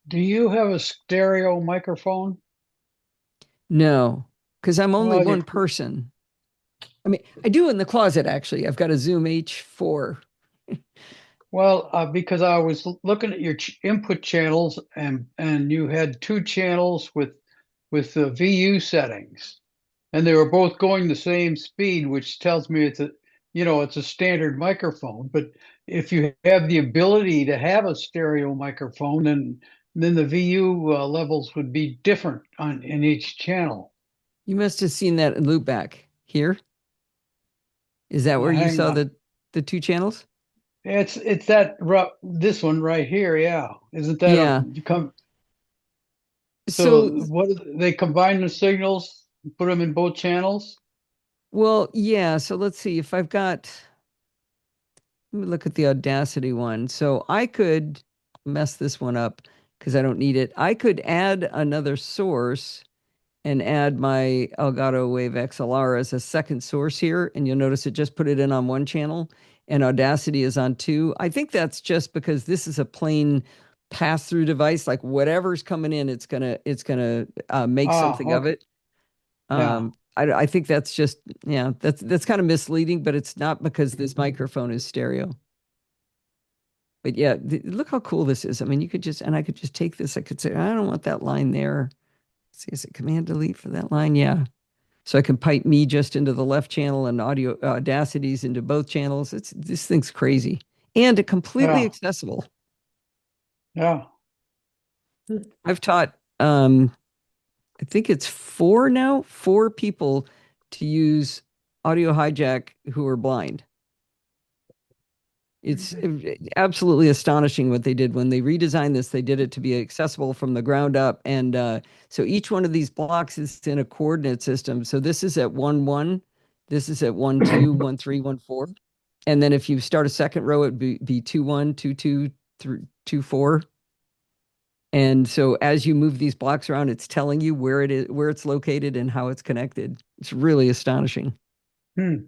E: Do you have a stereo microphone?
A: No, because I'm only
E: Well,
A: one person. I mean, I do in the closet, actually. I've got a Zoom H4.
E: Well, because I was looking at your input channels, and you had two channels with the VU settings, and they were both going the same speed, which tells me it's a standard microphone. But if you have the ability to have a stereo microphone, then then the VU levels would be different in each channel.
A: You must have seen that in loopback here. Is that where you
E: Hang
A: saw
E: on.
A: the two channels?
E: It's this one right here, yeah. Isn't that
A: Yeah.
E: So what they combine the signals, put them in both channels?
A: Well, yeah. So let's see if I've got. Let me look at the Audacity one. So I could mess this one up because I don't need it. I could add another source and add my Elgato Wave XLR as a second source here. And you'll notice it just put it in on one channel and Audacity is on two. I think that's just because this is a plain pass-through device. Like whatever's coming in, it's gonna make something of it. I think that's just, yeah, that's kind of misleading, but it's not because this microphone is stereo. But yeah, look how cool this is. I mean, I could just take this. I could say, I don't want that line there. Let's see, is it Command Delete for that line? Yeah. So I can pipe me just into the left channel and audio Audacities into both channels. This thing's crazy and completely accessible.
E: Yeah.
A: I've taught, I think it's four people to use Audio Hijack who are blind. It's absolutely astonishing what they did when they redesigned this. They did it to be accessible from the ground up. And so each one of these blocks is in a coordinate system. So this is at 1, 1. This is at 1, 2, 1, 3, 1, 4. And then if you start a second row, it'd be 2, 1, 2, 2, 3, 2, 4. And so as you move these blocks around, it's telling you where it is, where it's located and how it's connected. It's really astonishing. And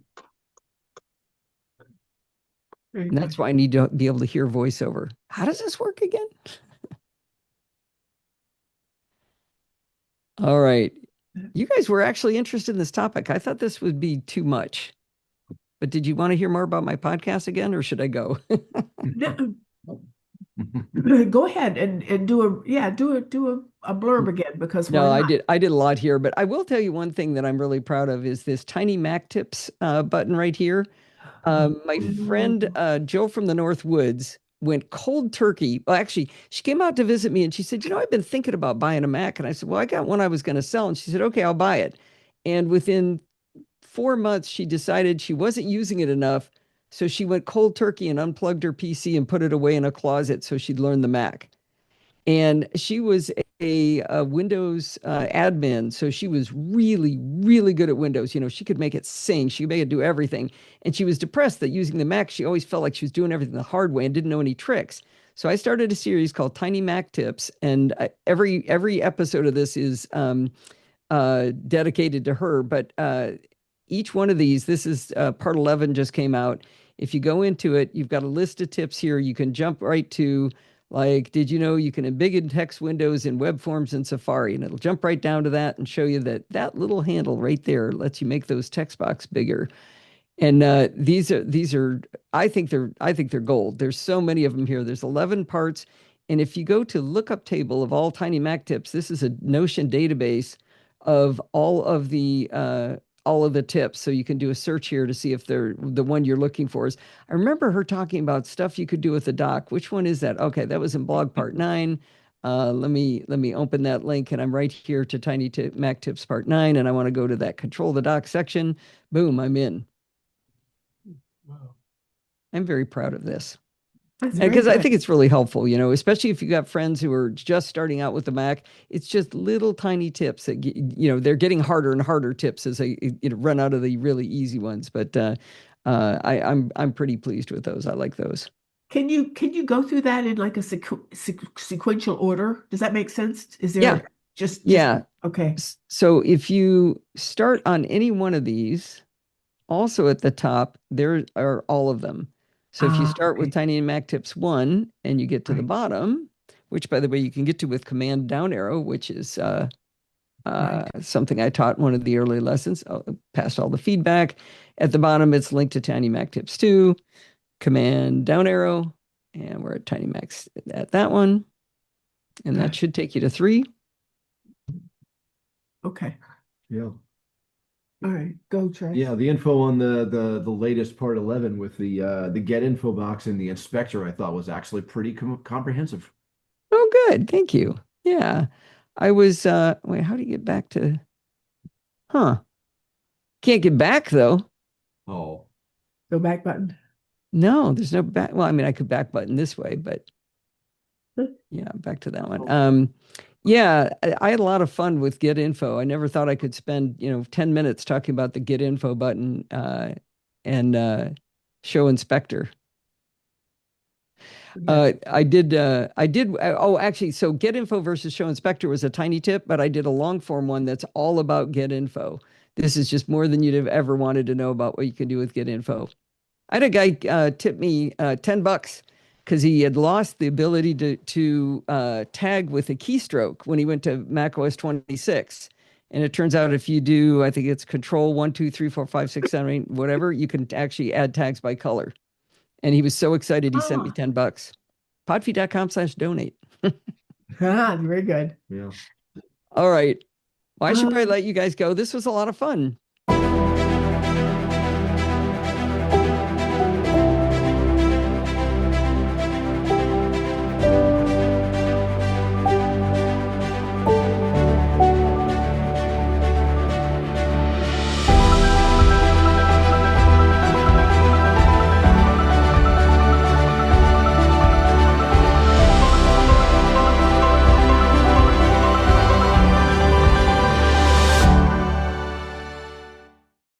A: that's why I need to be able to hear voiceover. How does this work again? All right. You guys were actually interested in this topic. I thought this would be too much. But did you want to hear more about my podcast again, or should I go?
C: Go ahead and do a blurb again, because
A: no, I did a lot here, but I will tell you one thing that I'm really proud of is this tiny Mac Tips button right here. My friend Joe from the North Woods went cold turkey. Well, actually, she came out to visit me and she said, I've been thinking about buying a Mac. And I said, well, I got one I was going to sell. And she said, okay, I'll buy it. And within 4 months, she decided she wasn't using it enough. So she went cold turkey and unplugged her PC and put it away in a closet so she'd learn the Mac. And she was a Windows admin, so she was really, really good at Windows. She could make it sing, she could make it do everything. And she was depressed that using the Mac, she always felt like she was doing everything the hard way and didn't know any tricks. So I started a series called Tiny Mac Tips, and every episode of this is dedicated to her. But each one of these, this is part 11 just came out. If you go into it, you've got a list of tips here. You can jump right to, like, did you know you can embiggen text windows in web forms in Safari? And it'll jump right down to that and show you that little handle right there lets you make those text box bigger. And these are I think they're gold. There's so many of them here. There's 11 parts. And if you go to lookup table of all Tiny Mac Tips, this is a Notion database of all of the tips. So you can do a search here to see if they're the one you're looking for. I remember her talking about stuff you could do with the dock. Which one is that? Okay, that was in blog part 9. Let me open that link, and I'm right here to Tiny Mac Tips part 9, and I want to go to that control the dock section. Boom, I'm in. Wow. I'm very proud of this. Because I think it's really helpful, especially if you got friends who are just starting out with the Mac. It's just little tiny tips that, they're getting harder and harder tips as they run out of the really easy ones. But I'm pretty pleased with those. I like those.
C: Can you go through that in like a sequential order? Does that make sense? Is there just okay.
A: So if you start on any one of these, also at the top, there are all of them. So if you start with Tiny Mac Tips 1 and you get to the bottom, which, by the way, you can get to with Command down arrow, which is something I taught in one of the early lessons. I passed all the feedback. At the bottom, it's linked to Tiny Mac Tips 2, Command down arrow, and we're at Tiny Macs at that one. And that should take you to 3.
C: Okay.
B: Yeah.
C: All right, go Trey.
B: Yeah, the info on the latest part 11 with the get info box and the inspector, I thought was actually pretty comprehensive.
A: Oh, good. Thank you. Yeah. I was, wait, how do you get back to, can't get back though.
B: Oh.
C: Go back button.
A: No, there's no back. Well, I mean, I could back button this way, but yeah, back to that one. Yeah, I had a lot of fun with Get Info. I never thought I could spend, 10 minutes talking about the Get Info button and Show Inspector. I did. Oh, actually, so Get Info versus Show Inspector was a tiny tip, but I did a long form one that's all about Get Info. This is just more than you'd have ever wanted to know about what you can do with Get Info. I had a guy tip me $10 because he had lost the ability to tag with a keystroke when he went to macOS 26. And it turns out if you do, I think it's Control 1, 2, 3, 4, 5, 6, 7, 8, whatever, you can actually add tags by color. And he was so excited, he sent me $10. Podfeed.com/donate.
C: Very good.
B: Yeah.
A: All right. Well, I should probably let you guys go. This was a lot of fun.